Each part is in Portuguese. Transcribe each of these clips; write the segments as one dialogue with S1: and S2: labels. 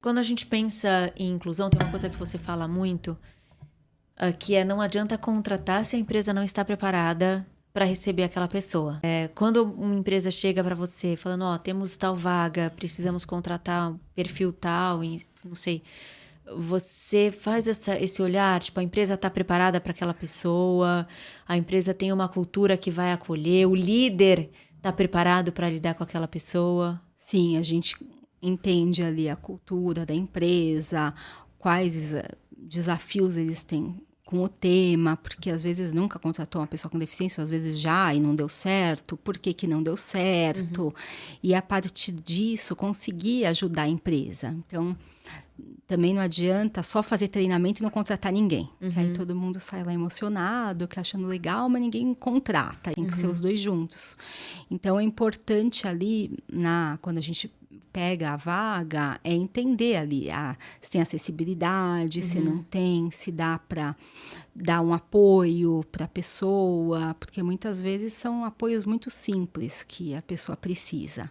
S1: Quando a gente pensa em inclusão, tem uma coisa que você fala muito, que é não adianta contratar se a empresa não está preparada para receber aquela pessoa. Quando uma empresa chega para você falando, ó, temos tal vaga, precisamos contratar um perfil tal, não sei, você faz esse olhar, tipo, a empresa está preparada para aquela pessoa, a empresa tem uma cultura que vai acolher, o líder está preparado para lidar com aquela pessoa.
S2: Sim, a gente entende ali a cultura da empresa, quais desafios eles têm com o tema, porque às vezes nunca contratou uma pessoa com deficiência, ou às vezes já e não deu certo, por que que não deu certo? E a partir disso conseguir ajudar a empresa. Então, também não adianta só fazer treinamento e não contratar ninguém. Que aí todo mundo sai lá emocionado, que achando legal, mas ninguém contrata. Tem que ser os dois juntos. Então, é importante ali, quando a gente pega a vaga, é entender ali se tem acessibilidade, se não tem, se dá para dar um apoio para a pessoa, porque muitas vezes são apoios muito simples que a pessoa precisa.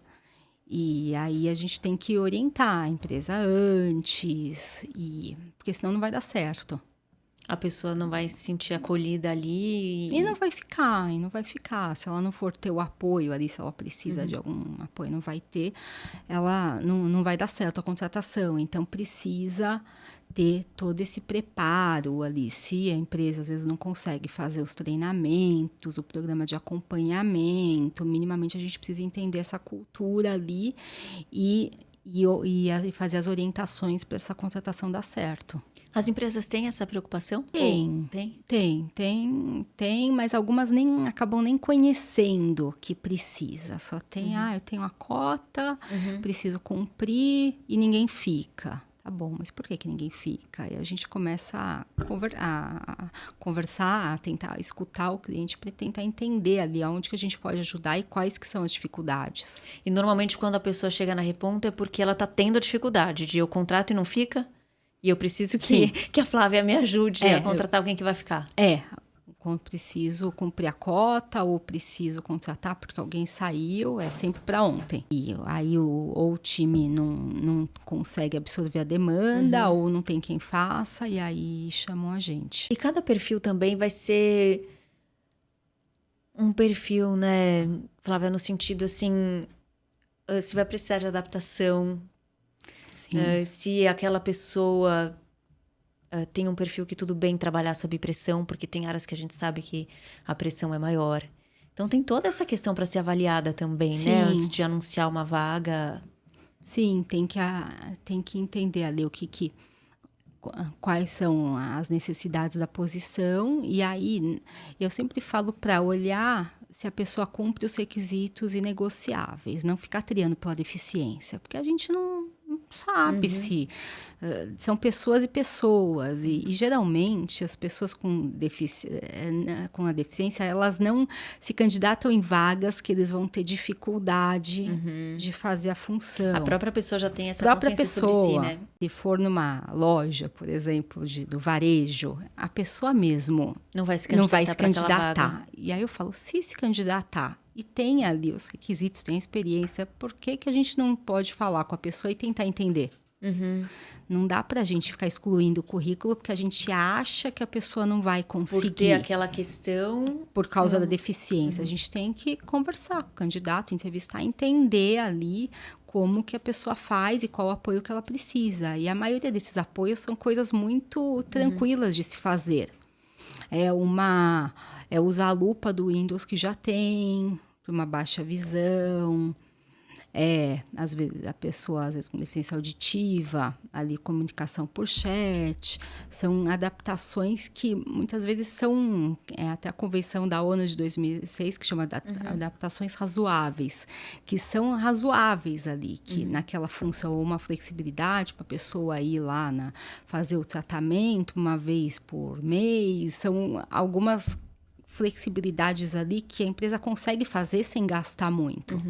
S2: E aí a gente tem que orientar a empresa antes, porque senão não vai dar certo.
S1: A pessoa não vai se sentir acolhida ali.
S2: E não vai ficar. Se ela não for ter o apoio ali, se ela precisa de algum apoio, não vai ter, ela não vai dar certo a contratação. Então, precisa ter todo esse preparo ali. Se a empresa, às vezes, não consegue fazer os treinamentos, o programa de acompanhamento, minimamente a gente precisa entender essa cultura ali e fazer as orientações para essa contratação dar certo.
S1: As empresas têm essa preocupação?
S2: Tem, mas algumas acabam nem conhecendo que precisa. Só tem, eu tenho a cota, preciso cumprir e ninguém fica. Tá bom, mas por que ninguém fica? E a gente começa a conversar, a tentar escutar o cliente para tentar entender ali aonde que a gente pode ajudar e quais que são as dificuldades.
S1: E normalmente quando a pessoa chega na Reponto é porque ela tá tendo dificuldade de eu contrato e não fica? E eu preciso que a Flávia me ajude a contratar alguém que vai ficar.
S2: Quando preciso cumprir a cota ou preciso contratar porque alguém saiu, é sempre para ontem. E aí ou o time não consegue absorver a demanda ou não tem quem faça e aí chamam a gente.
S1: E cada perfil também vai ser um perfil, né, Flávia, no sentido assim, se vai precisar de adaptação, se aquela pessoa tem um perfil que tudo bem trabalhar sob pressão, porque tem áreas que a gente sabe que a pressão é maior. Então tem toda essa questão para ser avaliada também, né? Antes de anunciar uma vaga.
S2: Sim, tem que entender ali quais são as necessidades da posição. E aí eu sempre falo para olhar se a pessoa cumpre os requisitos inegociáveis, não ficar triando pela deficiência, porque a gente não sabe se são pessoas e pessoas e geralmente as pessoas com a deficiência elas não se candidatam em vagas que eles vão ter dificuldade de fazer a função.
S1: A própria pessoa já tem essa consciência sobre si, né?
S2: Se for numa loja, por exemplo, do varejo, a pessoa mesmo
S1: não vai se
S2: candidatar. E aí eu falo, se candidatar e tem ali os requisitos, tem a experiência, por que a gente não pode falar com a pessoa e tentar entender? Não dá pra gente ficar excluindo o currículo porque a gente acha que a pessoa não vai conseguir.
S1: Por ter aquela questão...
S2: Por causa da deficiência. A gente tem que conversar com o candidato, entrevistar, entender ali como que a pessoa faz e qual o apoio que ela precisa. E a maioria desses apoios são coisas muito tranquilas de se fazer. É usar a lupa do Windows que já tem, para uma baixa visão. Às vezes, a pessoa, às vezes, com deficiência auditiva, ali, comunicação por chat, são adaptações que muitas vezes são, até a convenção da ONU de 2006, que chama adaptações razoáveis, que são razoáveis ali, que naquela função, uma flexibilidade para a pessoa ir lá fazer o tratamento uma vez por mês, são algumas flexibilidades ali que a empresa consegue fazer sem gastar muito.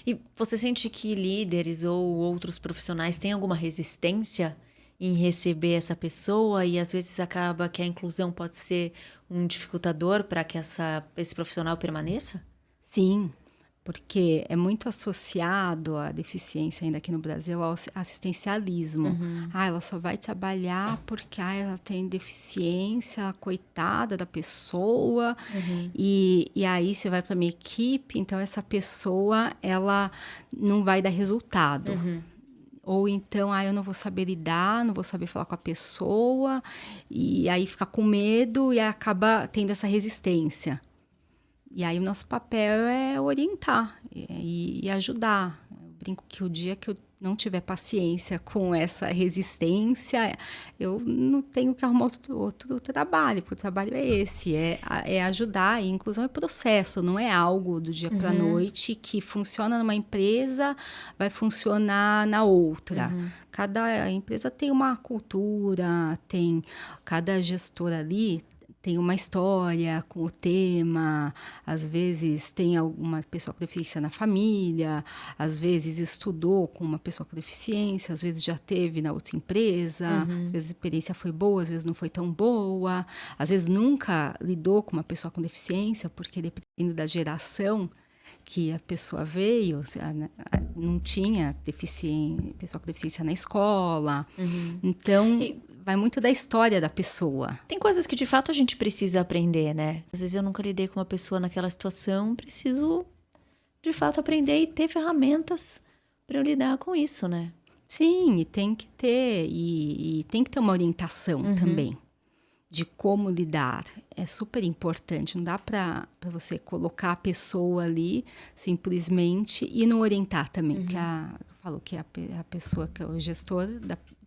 S1: E você sente que líderes ou outros profissionais têm alguma resistência em receber essa pessoa e às vezes acaba que a inclusão pode ser um dificultador para que esse profissional permaneça?
S2: Sim, Porque é muito associado a deficiência ainda aqui no Brasil ao assistencialismo. Ela só vai trabalhar porque ela tem deficiência, coitada da pessoa. E aí você vai para minha equipe, então essa pessoa ela não vai dar resultado. Ou então, eu não vou saber lidar, não vou saber falar com a pessoa, e aí fica com medo e acaba tendo essa resistência. E aí o nosso papel é orientar e ajudar. Eu brinco que o dia que eu não tiver paciência com essa resistência, eu não tenho que arrumar outro trabalho, porque o trabalho é esse, é ajudar. E inclusão é processo, não é algo do dia para a noite que funciona numa empresa, vai funcionar na outra. Cada empresa tem uma cultura, cada gestor ali tem uma história com o tema, às vezes tem alguma pessoa com deficiência na família, às vezes estudou com uma pessoa com deficiência, às vezes já teve na outra empresa, às vezes a experiência foi boa, às vezes não foi tão boa, às vezes nunca lidou com uma pessoa com deficiência, porque dependendo da geração que a pessoa veio, não tinha pessoa com deficiência na escola, então vai muito da história da pessoa.
S1: Tem coisas que de fato a gente precisa aprender, né? Às vezes eu nunca lidei com uma pessoa naquela situação, preciso de fato aprender e ter ferramentas para eu lidar com isso, né?
S2: Sim, e tem que ter, e tem que ter uma orientação também de como lidar. É super importante, não dá para você colocar a pessoa ali simplesmente e não orientar também, porque eu falo que a pessoa, que é o gestor,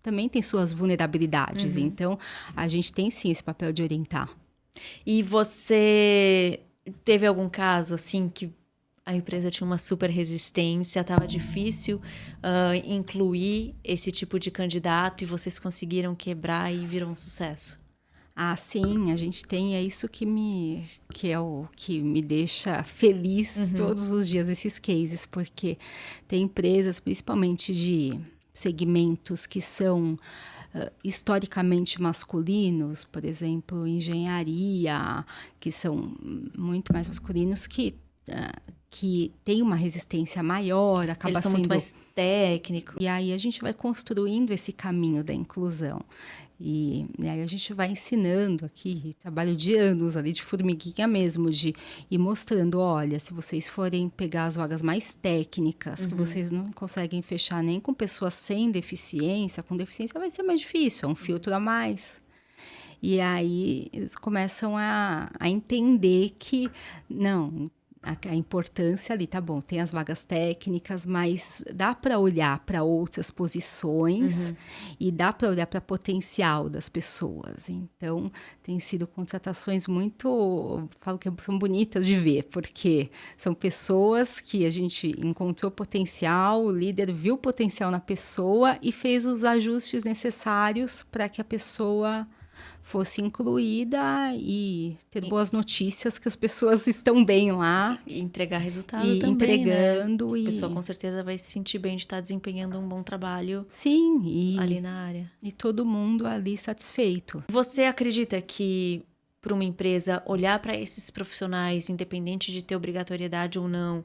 S2: também tem suas vulnerabilidades, então a gente tem sim esse papel de orientar.
S1: E você teve algum caso assim que a empresa tinha uma super resistência, estava difícil incluir esse tipo de candidato e vocês conseguiram quebrar e virou um sucesso?
S2: Sim, a gente tem, é isso que é o que me deixa feliz todos os dias, esses cases, porque tem empresas, principalmente de segmentos que são historicamente masculinos, por exemplo, engenharia, que são muito mais masculinos, que tem uma resistência maior, acaba
S1: Eles são
S2: sendo
S1: muito mais técnicos.
S2: E aí a gente vai construindo esse caminho da inclusão. E aí a gente vai ensinando aqui, trabalho de anos ali, de formiguinha mesmo, de ir mostrando, olha, se vocês forem pegar as vagas mais técnicas, que vocês não conseguem fechar nem com pessoas sem deficiência, com deficiência vai ser mais difícil, é um filtro a mais. E aí eles começam a entender que, não, a importância ali, tá bom, tem as vagas técnicas, mas dá para olhar para outras posições e dá para olhar para o potencial das pessoas. Então, tem sido contratações muito, falo que são bonitas de ver, porque são pessoas que a gente encontrou potencial, o líder viu potencial na pessoa e fez os ajustes necessários para que a pessoa fosse incluída e ter boas notícias que as pessoas estão bem lá.
S1: E entregar resultado
S2: e
S1: também,
S2: entregando,
S1: né? A pessoa com certeza vai se sentir bem de estar desempenhando um bom trabalho.
S2: Sim,
S1: ali na área.
S2: E todo mundo ali satisfeito.
S1: Você acredita que para uma empresa olhar para esses profissionais, independente de ter obrigatoriedade ou não,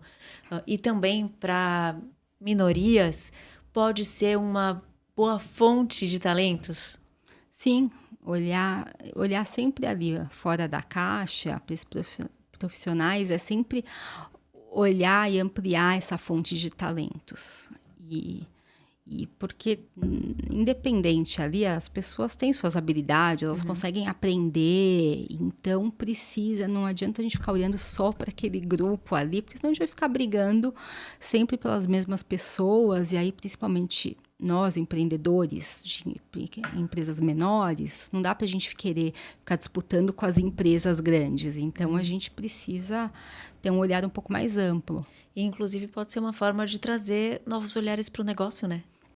S1: e também para minorias, pode ser uma boa fonte de talentos?
S2: Sim, olhar sempre ali fora da caixa para esses profissionais é sempre olhar e ampliar essa fonte de talentos. E porque, independente ali, as pessoas têm suas habilidades, elas conseguem aprender, então não adianta a gente ficar olhando só para aquele grupo ali, porque senão a gente vai ficar brigando sempre pelas mesmas pessoas, e aí principalmente nós, empreendedores de empresas menores, não dá para a gente querer ficar disputando com as empresas grandes. Então, a gente precisa ter um olhar um pouco mais amplo.
S1: E, inclusive, pode ser uma forma de trazer novos olhares para o negócio, né?